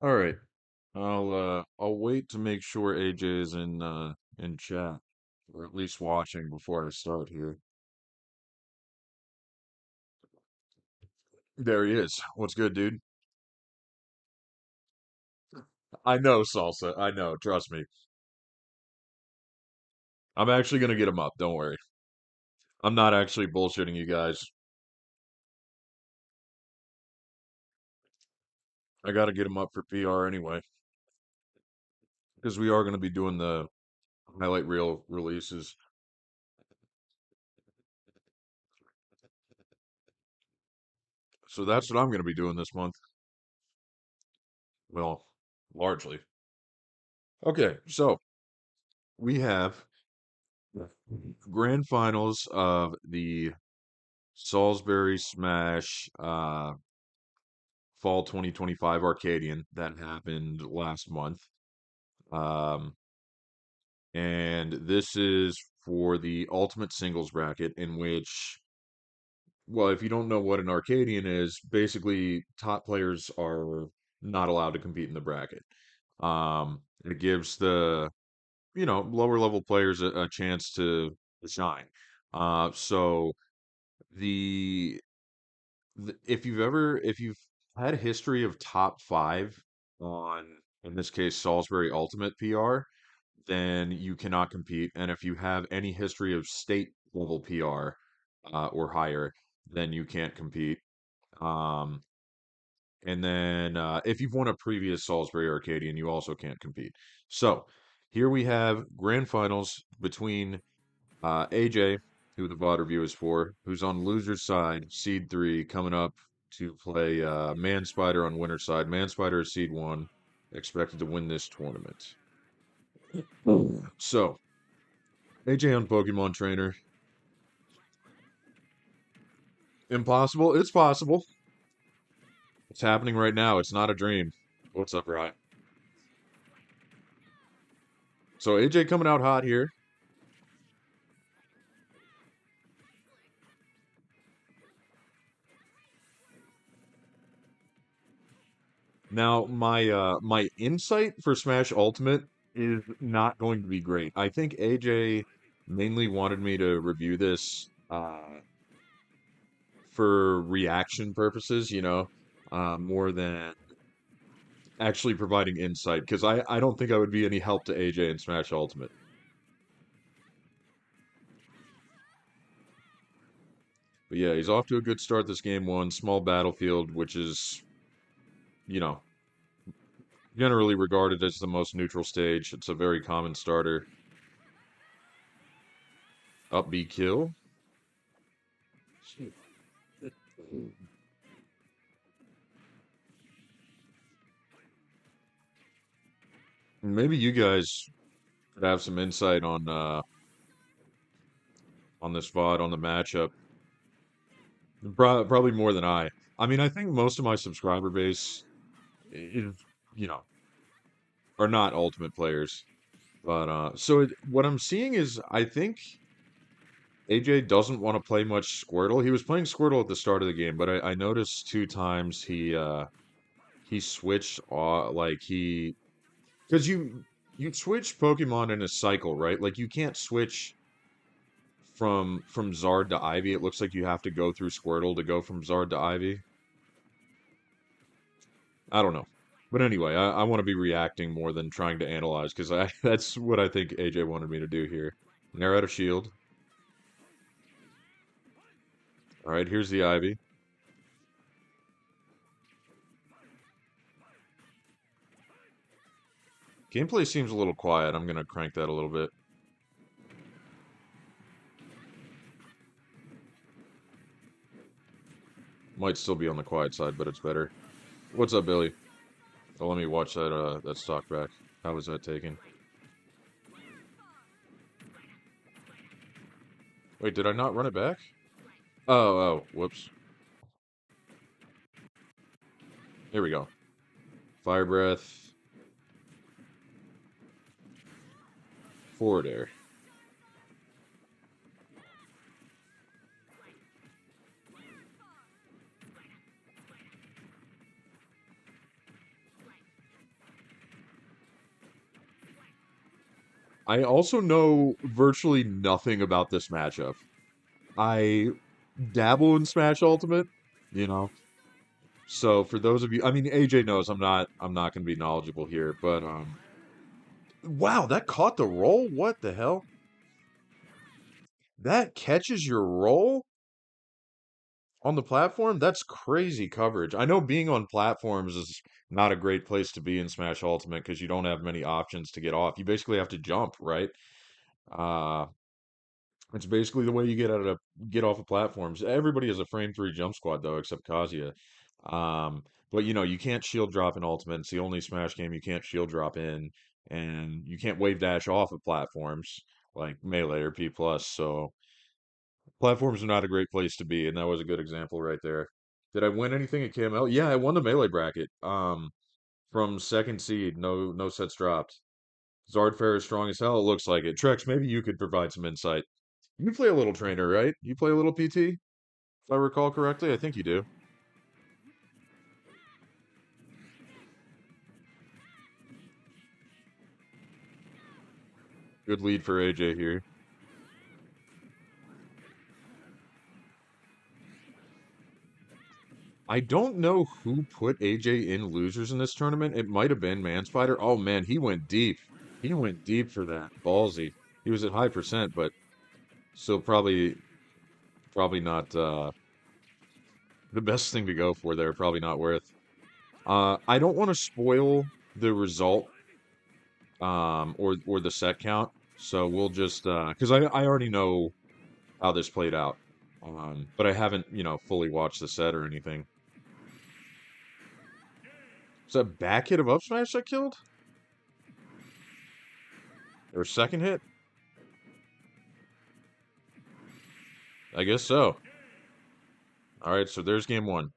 All right. I'll wait to make sure AJ is in chat or at least watching before I start here. There he is. What's good, dude? I know salsa. I know. Trust me. I'm actually gonna get him up. Don't worry. I'm not actually bullshitting you guys. I gotta get him up for PR anyway because we are gonna be doing the highlight reel releases. So that's what I'm gonna be doing this month. Well, largely. Okay, so we have grand finals of the Salisbury Smash Fall 2025 Arcadian that happened last month. Um, and this is for the ultimate singles bracket, in which, well, if you don't know what an Arcadian is, basically top players are not allowed to compete in the bracket. It gives the, lower level players a chance to shine. So the if you've had a history of top five on, in this case, Salisbury Ultimate PR, then you cannot compete. And if you have any history of state level PR or higher, then you can't compete. Um, and then if you've won a previous Salisbury Arcadian, you also can't compete. So here we have grand finals between AJ, who the VOD review is for, who's on loser's side, seed three, coming up to play Man Spider on winner's side. Man Spider is seed one, expected to win this tournament. So, AJ on Pokemon Trainer. Impossible? It's possible. It's happening right now. It's not a dream. What's up, Ryan? So, AJ coming out hot here. Now, my insight for Smash Ultimate is not going to be great. I think AJ mainly wanted me to review this for reaction purposes, more than actually providing insight, because I don't think I would be any help to AJ in Smash Ultimate. But yeah, he's off to a good start this game one. Small battlefield, which is, you know, generally regarded as the most neutral stage. It's a very common starter. Up B kill. Maybe you guys could have some insight on this VOD, on the matchup. Probably more than I. I mean, I think most of my subscriber base is, you know, are not ultimate players. But what I'm seeing is I think AJ doesn't want to play much Squirtle. He was playing Squirtle at the start of the game, but I noticed two times he switched like he because you switch Pokemon in a cycle, right? Like you can't switch from Zard to Ivy. It looks like you have to go through Squirtle to go from Zard to Ivy. I don't know. But anyway, I want to be reacting more than trying to analyze because that's what I think AJ wanted me to do here. Nair out of shield. All right, here's the Ivy. Gameplay seems a little quiet. I'm gonna crank that a little bit. Might still be on the quiet side, but it's better. What's up, Billy? Oh, let me watch that stock back. How was that taken? Wait, did I not run it back? Oh, whoops. Here we go. Fire breath. Forward air. I also know virtually nothing about this matchup. I dabble in Smash Ultimate, you know. So for those of you, I mean, AJ knows I'm not going to be knowledgeable here, but wow, that caught the roll. What the hell? That catches your roll on the platform? That's crazy coverage. I know being on platforms is not a great place to be in Smash Ultimate because you don't have many options to get off. You basically have to jump, right? Uh, it's basically the way you get off of platforms. Everybody has a frame three jump squad though, except Kazuya. But you know, you can't shield drop in Ultimate. It's the only Smash game you can't shield drop in, and you can't wave dash off of platforms like Melee or P plus. So platforms are not a great place to be, and that was a good example right there. Did I win anything at KML? Yeah, I won the Melee bracket. From second seed, no sets dropped. Zard Fair is strong as hell. It looks like it. Trex, maybe you could provide some insight. You play a little trainer, right? You play a little PT, if I recall correctly. I think you do. Good lead for AJ here. I don't know who put AJ in losers in this tournament. It might have been Manspider. Oh man, he went deep. He went deep for that. Ballsy. He was at high percent, but still probably not the best thing to go for there. Probably not worth. I don't want to spoil the result or the set count, so we'll just because I already know how this played out, but I haven't fully watched the set or anything. Was that back hit of up smash that killed? Or second hit? I guess so. All right, so there's game one.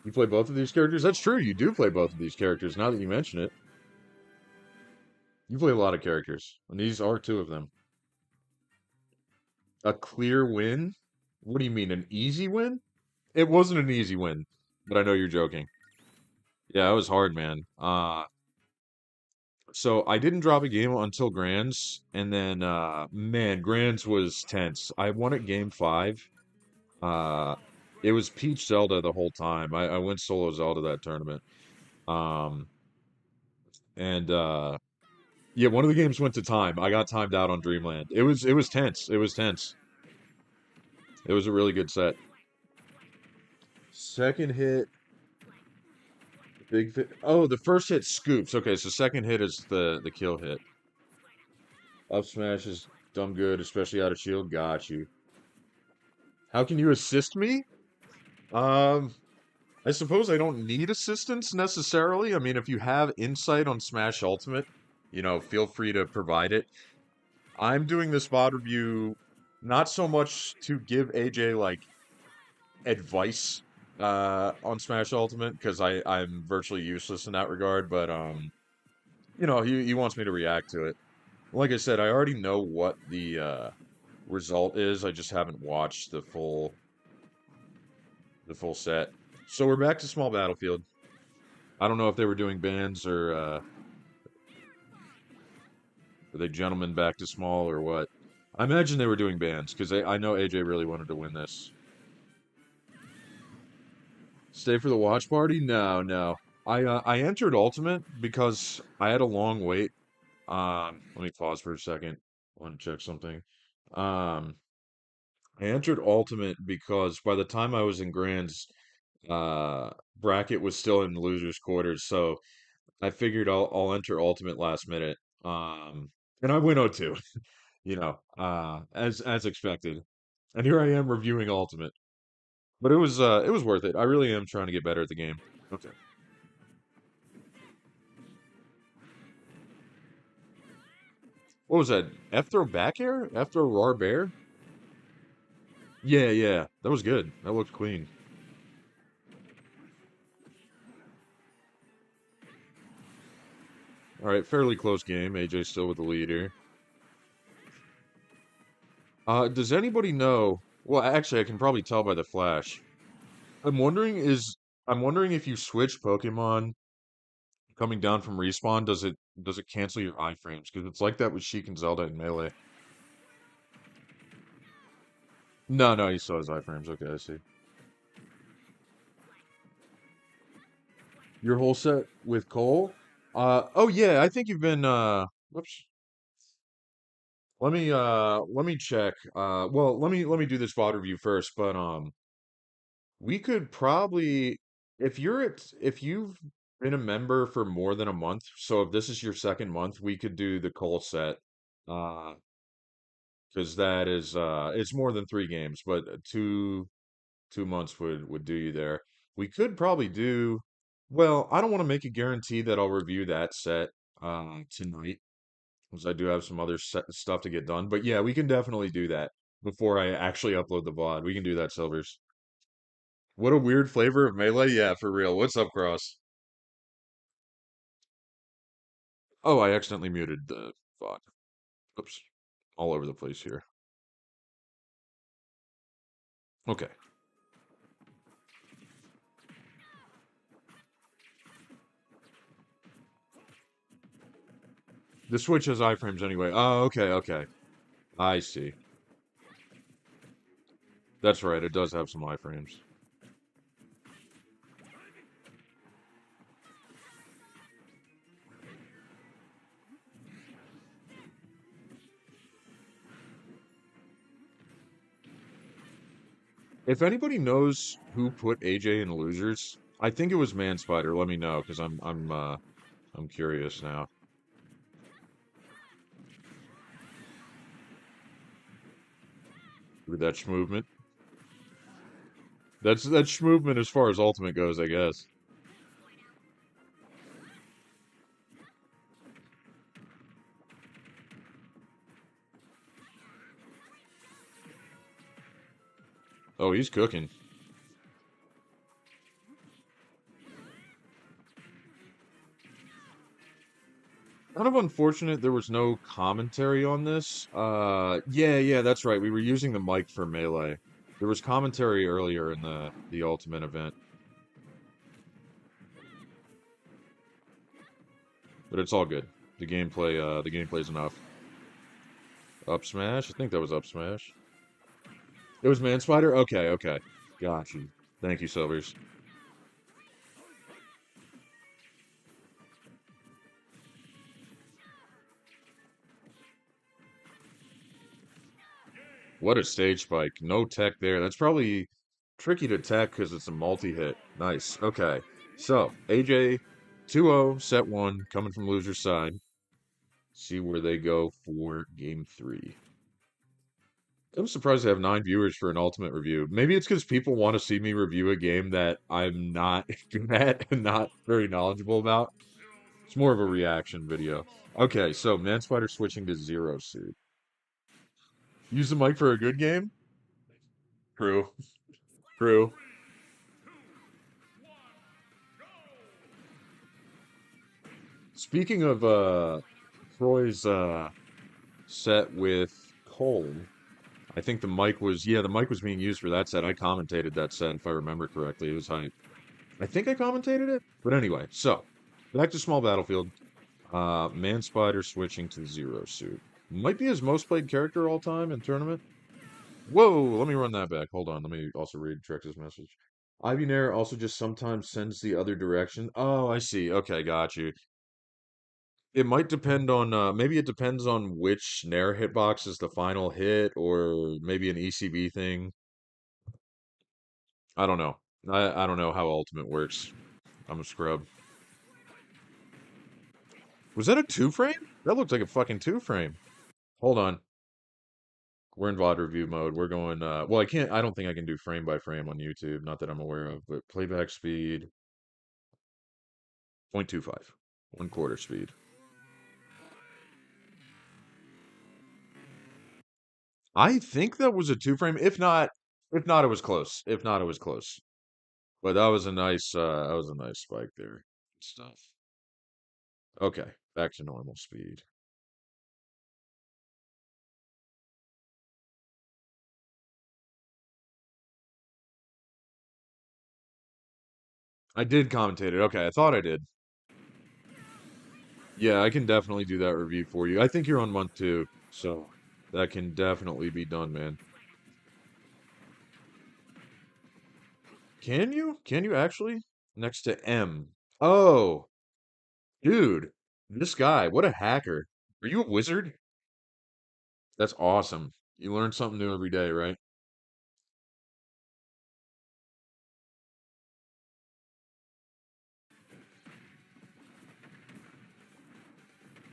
You play both of these characters? That's true. You do play both of these characters. Now that you mention it, you play a lot of characters, and these are two of them. A clear win? What do you mean, an easy win? It wasn't an easy win, but I know you're joking. Yeah, it was hard, man. So I didn't drop a game until Grands, and then man, Grands was tense. I won at game five. Uh, it was Peach Zelda the whole time. I went solo Zelda that tournament. Um, and yeah, one of the games went to time. I got timed out on Dreamland. It was tense. It was tense. It was a really good set. Second hit, oh, the first hit scoops. Okay, so second hit is the kill hit. Up smash is dumb good, especially out of shield. Got you. How can you assist me? Um, I suppose I don't need assistance necessarily. I mean, if you have insight on Smash Ultimate, feel free to provide it. I'm doing this VOD review not so much to give AJ like advice on Smash Ultimate because I'm virtually useless in that regard, but he wants me to react to it. Like I said, I already know what the result is. I just haven't watched the full set. So we're back to small battlefield. I don't know if they were doing bans or were they gentlemen back to small or what. I imagine they were doing bans because I know AJ really wanted to win this. Stay for the watch party? No, no. I entered Ultimate because I had a long wait. Let me pause for a second. I want to check something. Um, I entered Ultimate because by the time I was in Grands, bracket was still in losers quarters, so I figured I'll enter Ultimate last minute. And I win 0-2, as expected. And here I am reviewing Ultimate. But it was worth it. I really am trying to get better at the game. Okay. What was that? F throw back air? F throw raw bear? Yeah, yeah. That was good. That looked clean. All right, fairly close game. AJ still with the lead here. Does anybody know? Well, actually, I can probably tell by the flash. I'm wondering if you switch Pokemon coming down from respawn, does it cancel your iframes? Because it's like that with Sheik and Zelda in Melee. No, no, he still has iframes. Okay, I see. Your whole set with Cole? Oh yeah, I think you've been whoops. Let me check. Well, let me do this VOD review first, but we could probably if you've been a member for more than a month, so if this is your second month, we could do the Cole set. Uh, because that is it's more than 3 games, but 2 months would do you there. We could probably do well, I don't want to make a guarantee that I'll review that set tonight, because I do have some other stuff to get done. But yeah, we can definitely do that before I actually upload the VOD. We can do that, Silvers. What a weird flavor of Melee. Yeah, for real. What's up, Cross? Oh, I accidentally muted the VOD. Oops. All over the place here. Okay. The Switch has iframes anyway. Oh, okay, okay. I see. That's right. It does have some iframes. If anybody knows who put AJ in losers, I think it was Man Spider. Let me know because I'm curious now. With that movement. That's movement as far as ultimate goes, I guess. Oh, he's cooking. Kind of unfortunate there was no commentary on this. Yeah, that's right. We were using the mic for Melee. There was commentary earlier in the Ultimate event, but it's all good. The gameplay's enough. Up smash? I think that was up smash. It was Man Spider? Okay, okay. Got you. Thank you, Silvers. What a stage spike. No tech there. That's probably tricky to tech because it's a multi-hit. Nice. Okay. So, AJ 2-0, set 1, coming from loser's side. See where they go for game 3. I'm surprised they have 9 viewers for an ultimate review. Maybe it's because people want to see me review a game that I'm not good at and not very knowledgeable about. It's more of a reaction video. Okay, so Man Spider switching to Zero Suit. Use the mic for a good game? True. True. Speaking of Troy's set with Cole, I think the mic was being used for that set. I commentated that set if I remember correctly. It was hype. I think I commentated it, but anyway. So back to Small Battlefield. Man Spider switching to Zero Suit. Might be his most played character all time in tournament. Whoa, let me run that back. Hold on, let me also read Trex's message. Ivy Nair also just sometimes sends the other direction. Oh, I see. Okay, got you. It might depend on maybe it depends on which Nair hitbox is the final hit, or maybe an ECB thing. I don't know. I don't know how Ultimate works. I'm a scrub. Was that a two frame? That looked like a fucking two frame. Hold on. We're in VOD review mode. We're going well, I don't think I can do frame by frame on YouTube, not that I'm aware of, but playback speed 0.25. 1/4 speed. I think that was a two frame. If not, it was close. If not, it was close. But that was a nice spike there. Stuff. Okay, back to normal speed. I did commentate it. Okay, I thought I did. Yeah, I can definitely do that review for you. I think you're on month two, so that can definitely be done, man. Can you? Can you actually? Next to M. Oh, dude, this guy, what a hacker. Are you a wizard? That's awesome. You learn something new every day, right?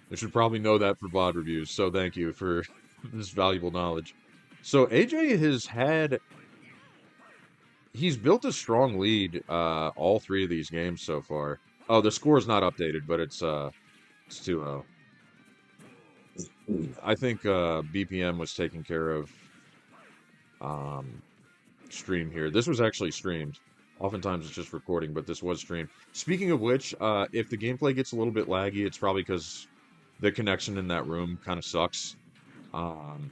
I should probably know that for VOD reviews, so thank you for this valuable knowledge. So AJ has had he's built a strong lead all three of these games so far. Oh, the score is not updated, but it's 2-0. I think BPM was taking care of um stream here. This was actually streamed. Oftentimes it's just recording, but this was streamed. Speaking of which, if the gameplay gets a little bit laggy, it's probably because the connection in that room kind of sucks. Um,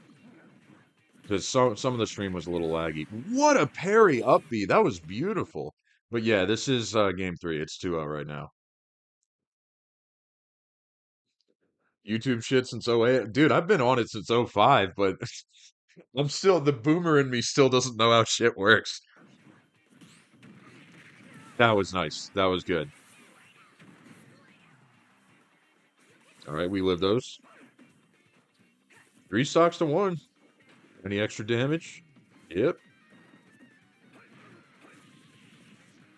because some of the stream was a little laggy. What a parry up B. That was beautiful. But yeah, this is game three. It's 2-0 right now. YouTube shit since 08. Dude, I've been on it since 05, but I'm still the boomer in me still doesn't know how shit works. That was nice. That was good. All right, we live those. Three stocks to one. Any extra damage? Yep.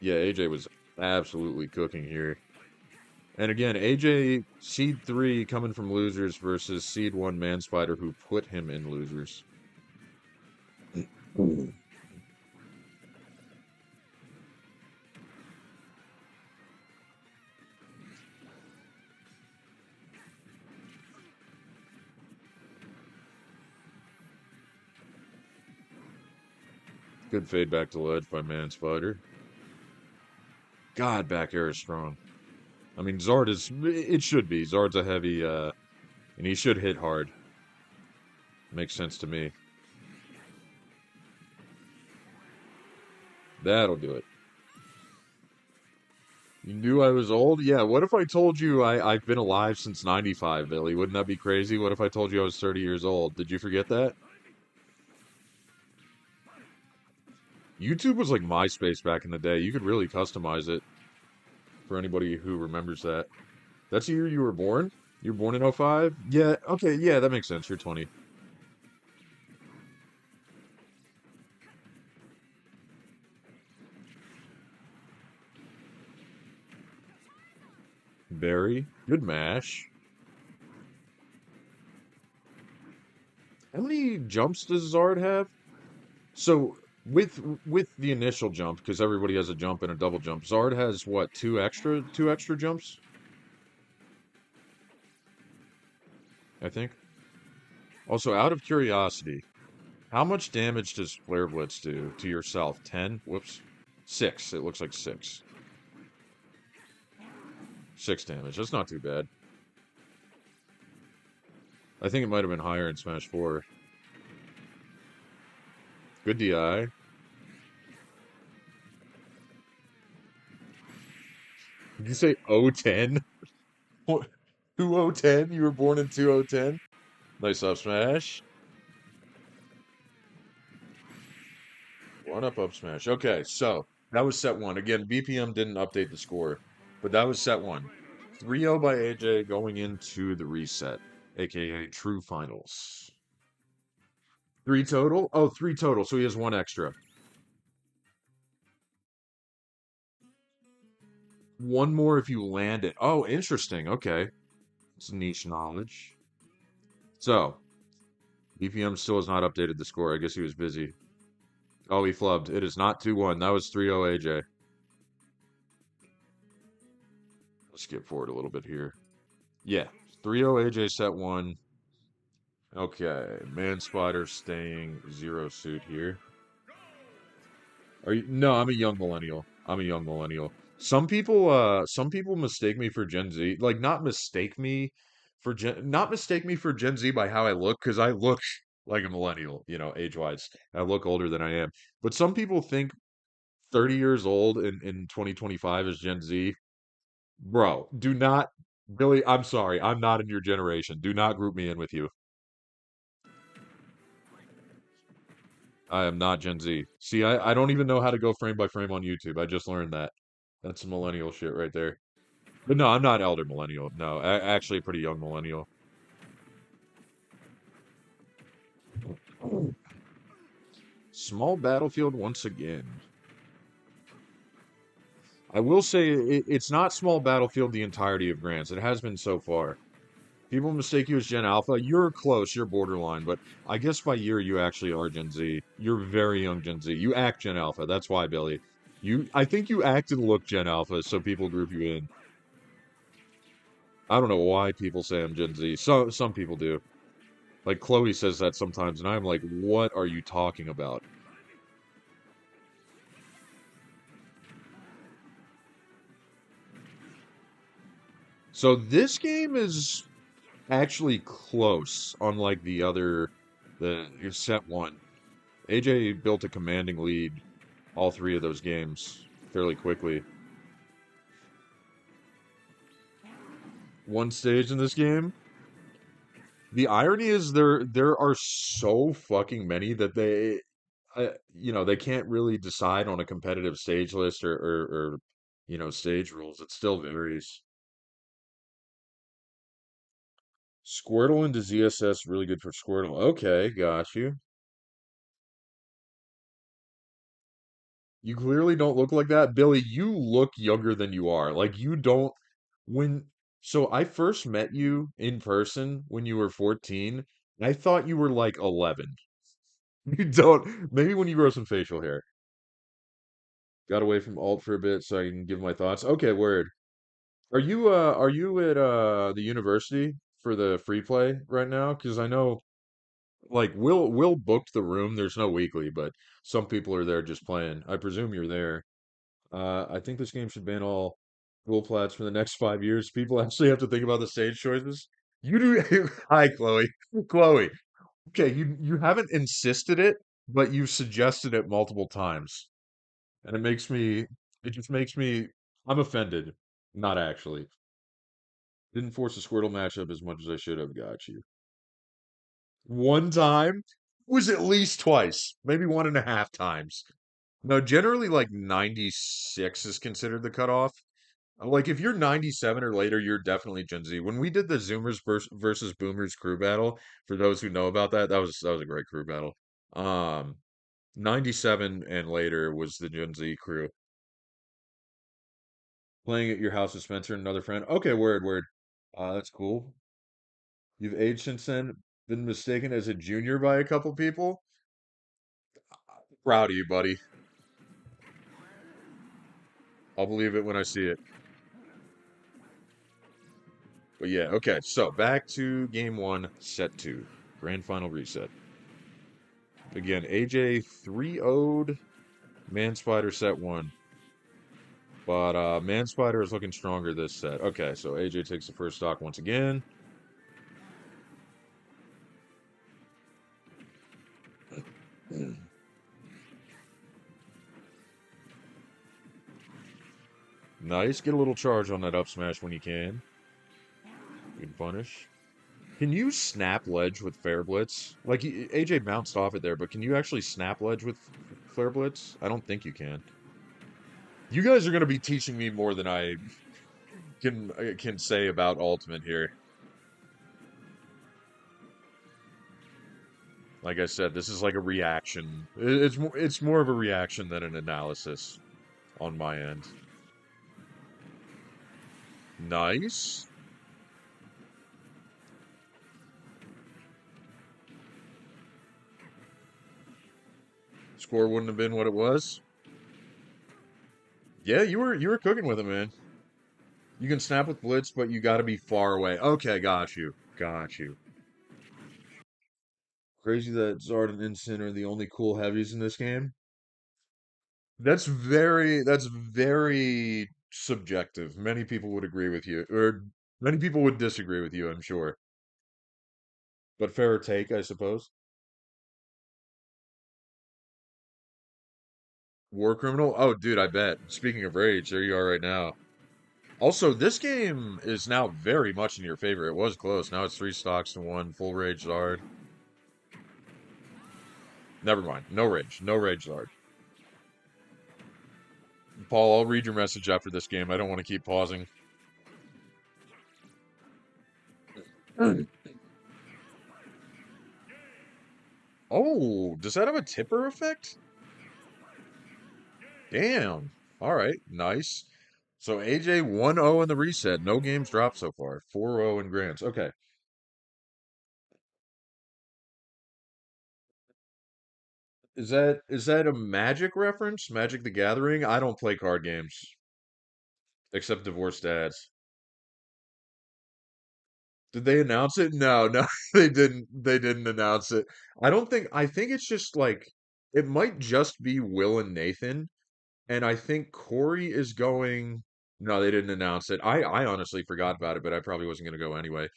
Yeah, AJ was absolutely cooking here. And again, AJ seed three coming from losers versus seed one man spider who put him in losers. Good fade back to ledge by man spider. God, back air is strong. I mean, Zard is, it should be. Zard's a heavy, and he should hit hard. Makes sense to me. That'll do it. You knew I was old? Yeah, what if I told you I've been alive since 95, Billy? Wouldn't that be crazy? What if I told you I was 30 years old? Did you forget that? YouTube was like MySpace back in the day. You could really customize it for anybody who remembers that. That's the year you were born? You were born in '05? Yeah, okay, yeah, that makes sense. You're 20. Barry, good mash. How many jumps does Zard have? So with the initial jump, because everybody has a jump and a double jump, Zard has what, two extra jumps, I think. Also, out of curiosity, how much damage does Flare Blitz do to yourself? 10? Whoops. 6. It looks like 6. 6 damage. That's not too bad. I think it might have been higher in Smash 4. Good DI. Did you say 010? What? 2010? You were born in 2010? Nice up smash. One up smash. Okay, so that was set one. Again, BPM didn't update the score, but that was set one. 3-0 by AJ going into the reset, aka true finals. Three total? Oh, three total. So he has one extra. One more if you land it. Oh, interesting. Okay. It's niche knowledge. So, BPM still has not updated the score. I guess he was busy. Oh, he flubbed. It is not 2-1. That was 3-0 AJ. Let's skip forward a little bit here. Yeah. 3-0 AJ set one. Okay. Man Spider staying zero suit here. Are you? No, I'm a young millennial. I'm a young millennial. Some people mistake me for Gen Z. Like, not mistake me for Gen Z by how I look, because I look like a millennial, age-wise. I look older than I am. But some people think 30 years old in 2025 is Gen Z. Bro, do not. Billy, I'm sorry. I'm not in your generation. Do not group me in with you. I am not Gen Z. See, I don't even know how to go frame by frame on YouTube. I just learned that. That's some millennial shit right there. But no, I'm not elder millennial. No, actually a pretty young millennial. Small battlefield once again. I will say it's not small battlefield the entirety of grants. It has been so far. People mistake you as Gen Alpha. You're close. You're borderline, but I guess by year you actually are Gen Z. You're very young Gen Z. You act Gen Alpha. That's why, Billy. I think you act and look Gen Alpha, so people group you in. I don't know why people say I'm Gen Z. Some people do. Like Chloe says that sometimes, and I'm like, what are you talking about? So this game is actually close, unlike the set one. AJ built a commanding lead all three of those games fairly quickly. One stage in this game. The irony is there are so fucking many that they can't really decide on a competitive stage list or stage rules. It still varies. Squirtle into ZSS really good for Squirtle. Okay, got you. You clearly don't look like that. Billy, you look younger than you are. Like you don't when so I first met you in person when you were 14. I thought you were like 11. You don't maybe when you grow some facial hair. Got away from alt for a bit so I can give my thoughts. Okay, word. Are you at the university for the free play right now? Because I know like Will booked the room. There's no weekly, but some people are there just playing. I presume you're there. I think this game should ban all dual plats for the next 5 years. People actually have to think about the stage choices. You do. Hi, Chloe. Chloe. Okay, you haven't insisted it, but you've suggested it multiple times, and it makes me. It just makes me. I'm offended. Not actually. Didn't force the Squirtle matchup as much as I should have. Got you. One time was at least twice, maybe one and a half times. No, generally like 96 is considered the cutoff. Like if you're 97 or later, you're definitely Gen Z. When we did the Zoomers versus Boomers crew battle, for those who know about that, that was a great crew battle. 97 and later was the Gen Z crew. Playing at your house with Spencer and another friend. Okay, word, word. That's cool. You've aged since then, been mistaken as a junior by a couple people. Proud of you, buddy. I'll believe it when I see it. But yeah, okay. So back to game one, set two, grand final reset. Again, AJ 3-0'd Man Spider set one. But Man Spider is looking stronger this set. Okay, so AJ takes the first stock once again. Nice. Get a little charge on that up smash when you can. Good punish. Can you snap ledge with Fair Blitz? Like AJ bounced off it there, but can you actually snap ledge with Flare Blitz? I don't think you can. You guys are going to be teaching me more than I can say about Ultimate here. Like I said, this is like a reaction. It's more of a reaction than an analysis on my end. Nice. Score wouldn't have been what it was. Yeah, you were cooking with it, man. You can snap with Blitz, but you got to be far away. Okay, got you. Got you. Crazy that Zard and Instant are the only cool heavies in this game. That's very subjective. Many people would agree with you, or many people would disagree with you, I'm sure. But fair take, I suppose. War criminal? Oh, dude, I bet. Speaking of rage, there you are right now. Also, this game is now very much in your favor. It was close. Now it's three stocks to one. Full rage Zard. Never mind. No rage. No rage Zard. Paul, I'll read your message after this game. I don't want to keep pausing. Oh, does that have a tipper effect? Damn. All right. Nice. So AJ 1-0 in the reset. No games dropped so far. 4-0 in Grants. Okay. Is that a Magic reference? Magic the Gathering? I don't play card games except Divorced Dads. Did they announce it? No, no, they didn't. They didn't announce it. I think it's just like it might just be Will and Nathan, and I think Corey is going. No, they didn't announce it. I honestly forgot about it, but I probably wasn't going to go anyway.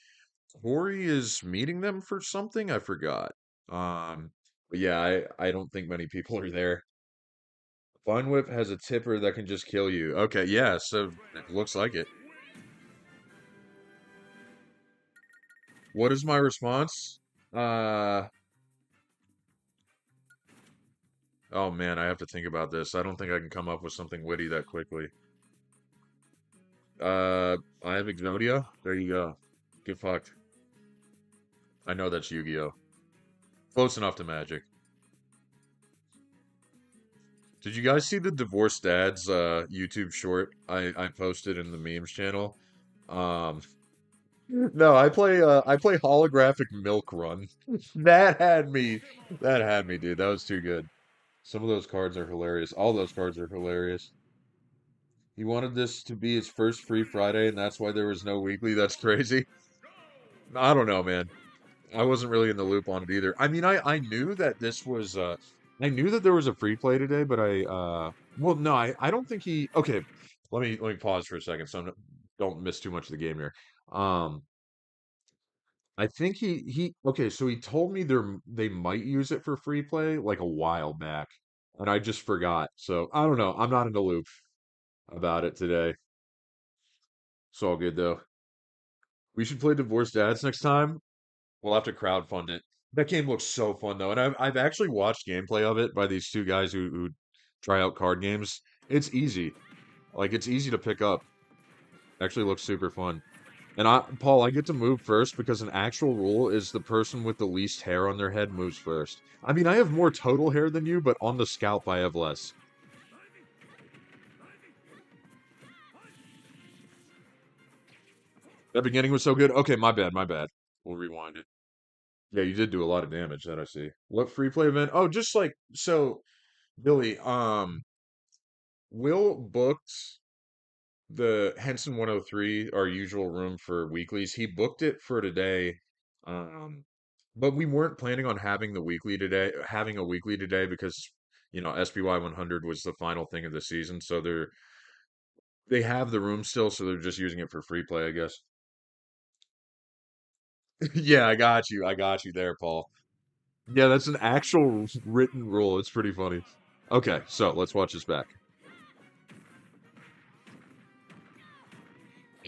Corey is meeting them for something. I forgot. But yeah, I don't think many people are there. Fun Whip has a tipper that can just kill you. Okay, yeah, so it looks like it. What is my response? Uh, oh man, I have to think about this. I don't think I can come up with something witty that quickly. I have Exodia. There you go. Get fucked. I know that's Yu-Gi-Oh. Close enough to Magic. Did you guys see the Divorced Dads YouTube short I posted in the memes channel? Um, no, I play holographic Milk Run. That had me. That had me, dude. That was too good. Some of those cards are hilarious. All those cards are hilarious. He wanted this to be his first free Friday, and that's why there was no weekly. That's crazy. I don't know, man. I wasn't really in the loop on it either. I mean, I knew that this was I knew that there was a free play today, but well no, I don't think he okay, let me pause for a second so I don't miss too much of the game here. Um I think he okay, so he told me they might use it for free play like a while back, and I just forgot. So I don't know. I'm not in the loop about it today. It's all good though. We should play Divorced Dads next time. We'll have to crowdfund it. That game looks so fun though, and I've actually watched gameplay of it by these two guys who try out card games. It's easy. Like it's easy to pick up. Actually looks super fun. And Paul, I get to move first because an actual rule is the person with the least hair on their head moves first. I mean, I have more total hair than you, but on the scalp I have less. That beginning was so good. Okay, my bad, my bad. We'll rewind it. Yeah, you did do a lot of damage, that I see. What free play event? Oh, just like so, Billy. Will booked the Henson 103, our usual room for weeklies. He booked it for today. Um, but we weren't planning on having a weekly today because, SPY 100 was the final thing of the season. So they have the room still, so they're just using it for free play, I guess. Yeah, I got you. I got you there, Paul. Yeah, that's an actual written rule. It's pretty funny. Okay, so let's watch this back.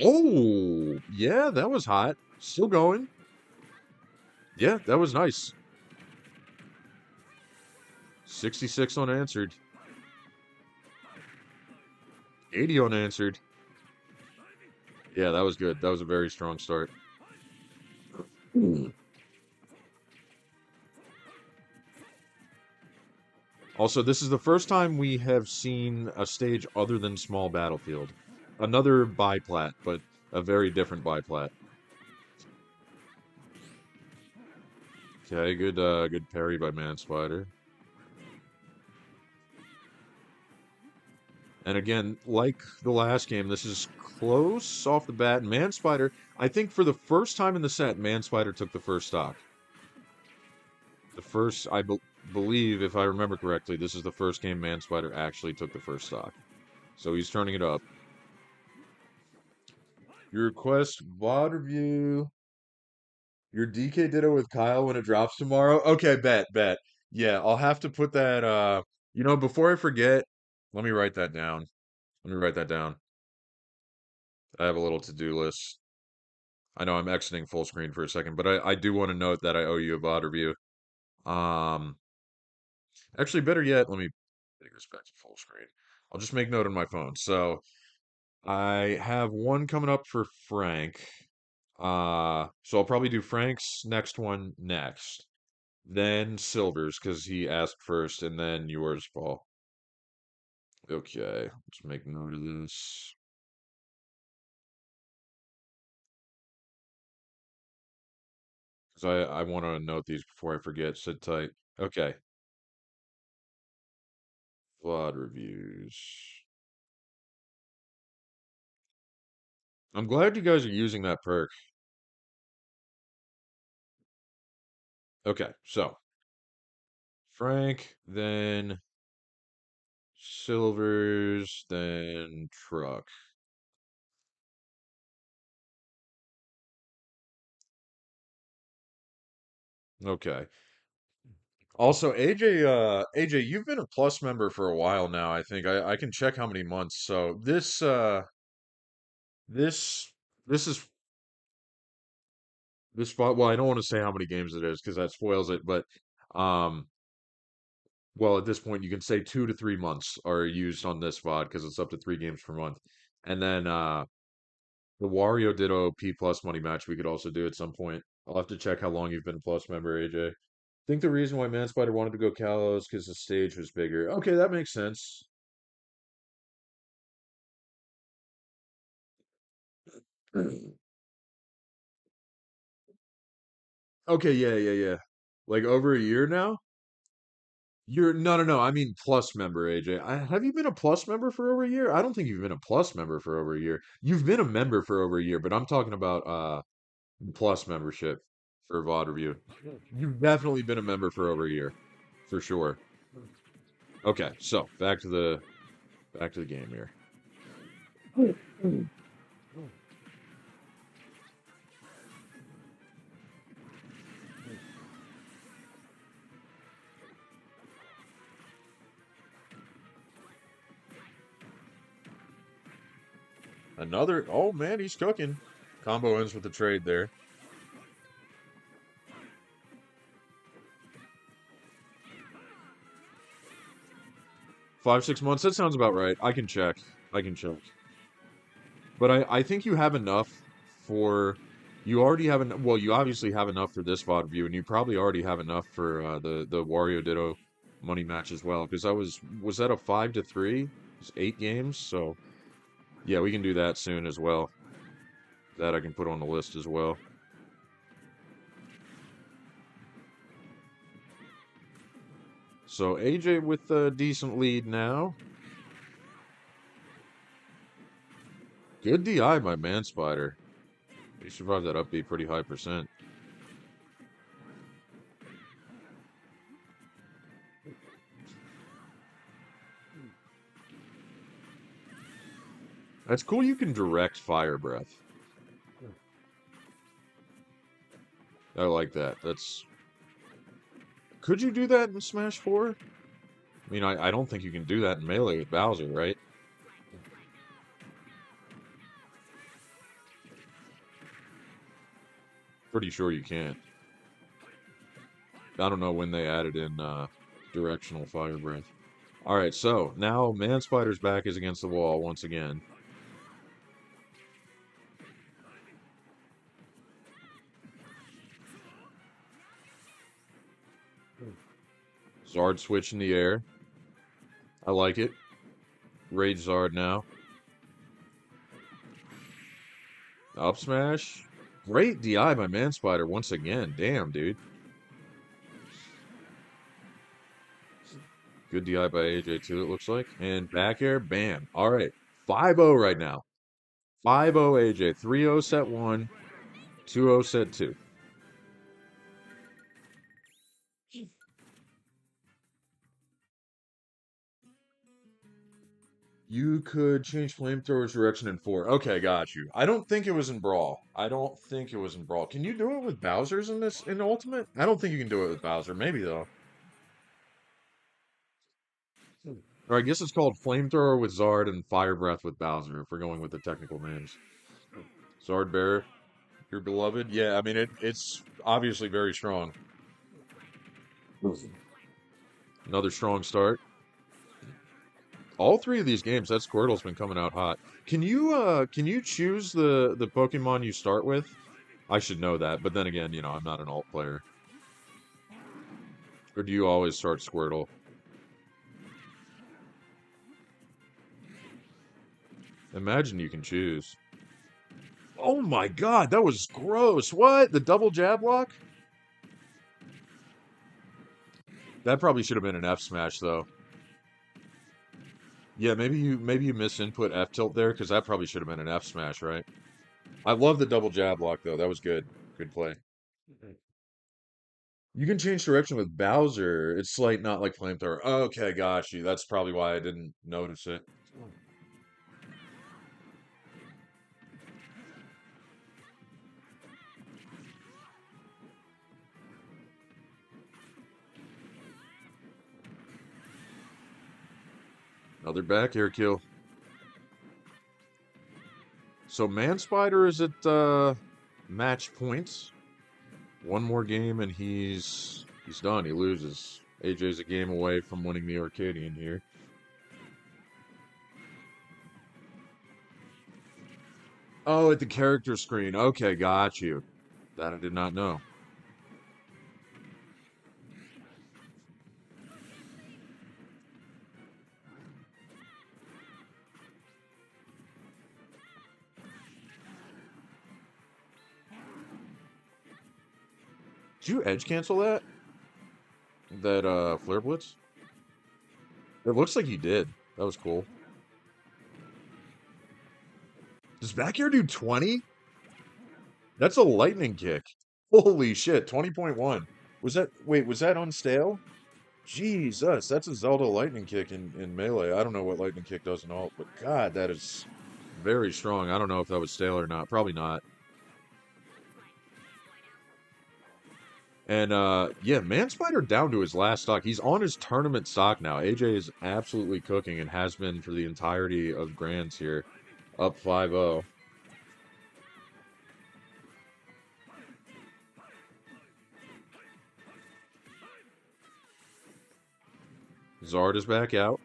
Oh, yeah, that was hot. Still going. Yeah, that was nice. 66 unanswered. 80 unanswered. Yeah, that was good. That was a very strong start. Also, this is the first time we have seen a stage other than small battlefield. Another biplat, but a very different biplat. Okay, good parry by Man Spider. And again, like the last game, this is close off the bat. Man Spider, I think for the first time in the set, Man Spider took the first stock. The first, believe, if I remember correctly, this is the first game Man Spider actually took the first stock. So he's turning it up. Your request VOD review. Your DK Ditto with Kyle when it drops tomorrow. Okay, bet. Yeah, I'll have to put that before I forget, let me write that down. Let me write that down. I have a little to-do list. I know I'm exiting full screen for a second, but I do want to note that I owe you a VOD review. Um, Actually, better yet, let me take this back to full screen. I'll just make note on my phone. So I have one coming up for Frank. So I'll probably do Frank's next one next, then Silver's because he asked first, and then yours, Paul. Okay, let's make note of this. Because I want to note these before I forget. Sit tight. Okay, VOD reviews. I'm glad you guys are using that perk. Okay, so Frank, then Silver's, then Truck. Okay. Also, AJ, you've been a Plus member for a while now, I think. I can check how many months. So this this is this spot. Well, I don't want to say how many games it is because that spoils it, but um well, at this point you can say 2 to 3 months are used on this VOD because it's up to 3 games per month. And then the Wario Ditto P Plus money match we could also do at some point. I'll have to check how long you've been a Plus member, AJ. Think the reason why Manspider wanted to go Kalos is because the stage was bigger. Okay, that makes sense. Okay, yeah, yeah, yeah. Like over a year now? You're no. I mean Plus member, AJ. Have you been a Plus member for over a year? I don't think you've been a Plus member for over a year. You've been a member for over a year, but I'm talking about Plus membership for VOD review. You've definitely been a member for over a year, for sure. Okay, so back to the game here. Another, oh man, he's cooking. Combo ends with the trade there. 5, 6 months, that sounds about right. I can check. I can check. But I think you have enough for, you already have, well, you obviously have enough for this VOD view, and you probably already have enough for the Wario Ditto money match as well, because was that a 5 to 3? It's 8 games, so yeah, we can do that soon as well. That I can put on the list as well. So AJ with a decent lead now. Good DI by Manspider. He survived that upbeat pretty high percent. That's cool you can direct Fire Breath. I like that. That's... Could you do that in Smash 4? I mean, I don't think you can do that in Melee with Bowser, right? Pretty sure you can't. I don't know when they added in directional Fire Breath. Alright, so now Manspider's back is against the wall once again. Zard switch in the air. I like it. Rage Zard now. Up smash. Great DI by Manspider once again. Damn, dude. Good DI by AJ too, it looks like. And back air, bam. All right. 5-0 right now. 5-0 AJ. 3-0 set 1. 2-0 set 2. You could change flamethrower's direction in 4. Okay, got you. I don't think it was in Brawl. I don't think it was in Brawl. Can you do it with Bowser's in this in Ultimate? I don't think you can do it with Bowser. Maybe though. Or I guess it's called Flamethrower with Zard and Fire Breath with Bowser if we're going with the technical names. Zard Bear, your beloved. Yeah, I mean it's obviously very strong. Another strong start. All three of these games, that Squirtle's been coming out hot. Can you choose the Pokemon you start with? I should know that, but then again, I'm not an alt player. Or do you always start Squirtle? Imagine you can choose. Oh my god, that was gross. What? The double jab lock? That probably should have been an F smash though. Yeah, maybe you misinput F tilt there because that probably should have been an F smash, right? I love the double jab lock though. That was good. Good play. You can change direction with Bowser. It's like not like flamethrower. Okay, got you. That's probably why I didn't notice it. Another back air kill. So Man Spider is at match points. One more game and he's done. He loses. AJ's a game away from winning the Arcadian here. Oh, at the character screen. Okay, got you. That I did not know. Did you edge cancel that? That Flare Blitz? It looks like you did. That was cool. Does back air do 20? That's a lightning kick. Holy shit, 20.1. Was that on stale? Jesus, that's a Zelda lightning kick in melee. I don't know what lightning kick does in alt, but god, that is very strong. I don't know if that was stale or not. Probably not. And yeah, Man Spider down to his last stock. He's on his tournament stock now. AJ is absolutely cooking and has been for the entirety of Grands here. Up 5-0. Zard is back out.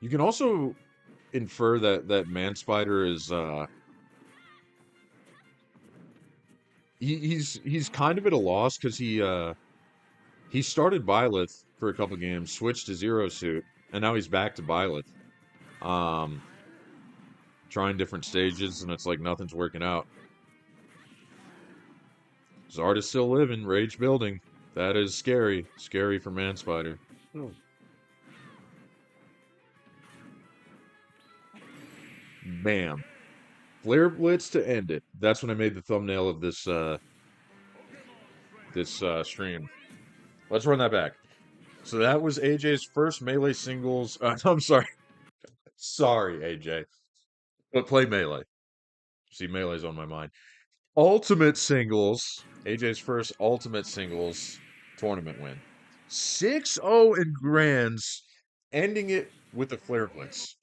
You can also infer that Man Spider is he's kind of at a loss because he started Byleth for a couple games, switched to Zero Suit, and now he's back to Byleth. Um, Trying different stages, and it's like nothing's working out. Zard is still living, rage building. That is scary. Scary for Man Spider. Oh. Bam. Flare Blitz to end it. That's when I made the thumbnail of this stream. Let's run that back. So that was AJ's first melee singles. I'm sorry. Sorry, AJ. But play melee. See, melee's on my mind. Ultimate singles. AJ's first ultimate singles tournament win. 6-0 in grands, ending it with a flare blitz.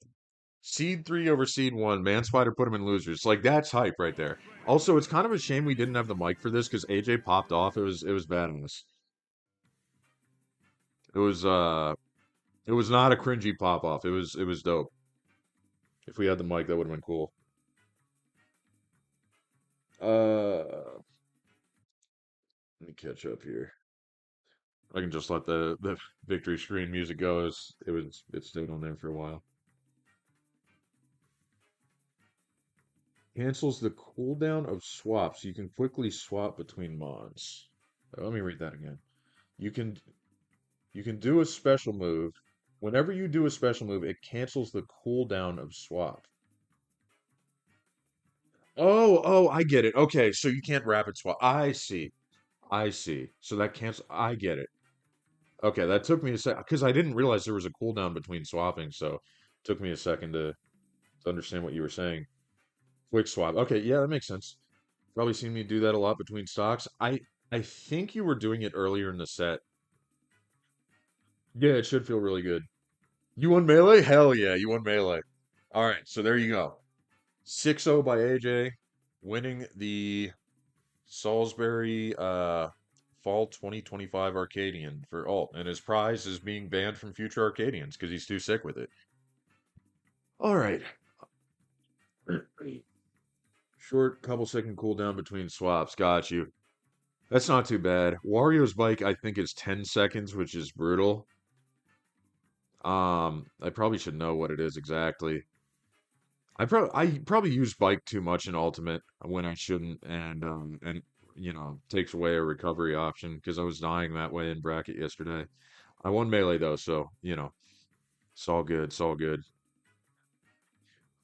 Seed 3 over Seed 1. Man Spider put him in losers. Like, that's hype right there. Also, it's kind of a shame we didn't have the mic for this because AJ popped off. It was badass. It was it was not a cringy pop off. It was dope. If we had the mic, that would have been cool. Let me catch up here. I can just let the victory screen music go as it stayed on there for a while. Cancels the cooldown of swaps. You can quickly swap between mons. Let me read that again. You can do a special move. Whenever you do a special move, it cancels the cooldown of swap. Oh, I get it. Okay, so you can't rapid swap. I see. I see. So that cancel. I get it. Okay, that took me a sec because I didn't realize there was a cooldown between swapping. So it took me a second to understand what you were saying. Quick swap. Okay, yeah, that makes sense. Probably seen me do that a lot between stocks. I think you were doing it earlier in the set. Yeah, it should feel really good. You won Melee? Hell yeah, you won Melee. All right, so there you go. 6-0 by AJ, winning the Salisbury Fall 2025 Arcadian for alt, and his prize is being banned from future Arcadians because he's too sick with it. All right. Short couple second cooldown between swaps. Got you. That's not too bad. Wario's bike, I think, is 10 seconds, which is brutal. I probably should know what it is exactly. I probably use bike too much in Ultimate when I shouldn't, and takes away a recovery option because I was dying that way in bracket yesterday. I won Melee though, so it's all good. It's all good.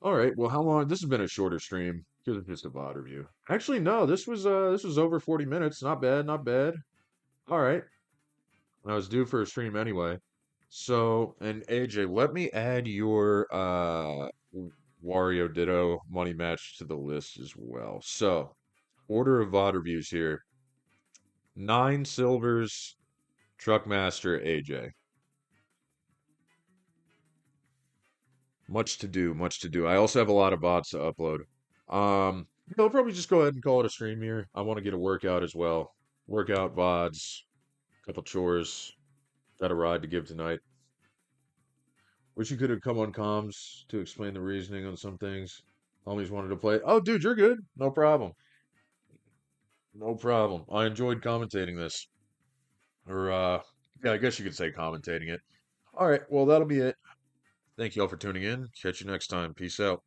All right. Well, how long? This has been a shorter stream because it's just a VOD review. Actually, no. This was over 40 minutes. Not bad. Not bad. All right. I was due for a stream anyway. So, and AJ, let me add your Wario Ditto money match to the list as well. So, order of VOD reviews here. 9 silvers, Truckmaster AJ. Much to do, much to do. I also have a lot of VODs to upload. I'll probably just go ahead and call it a stream here. I want to get a workout as well. Workout VODs, couple chores. Got a ride to give tonight. Wish you could have come on comms to explain the reasoning on some things. Homies wanted to play. Oh, dude, you're good. No problem. No problem. I enjoyed commentating this. Or, yeah, I guess you could say commentating it. All right, well, that'll be it. Thank you all for tuning in. Catch you next time. Peace out.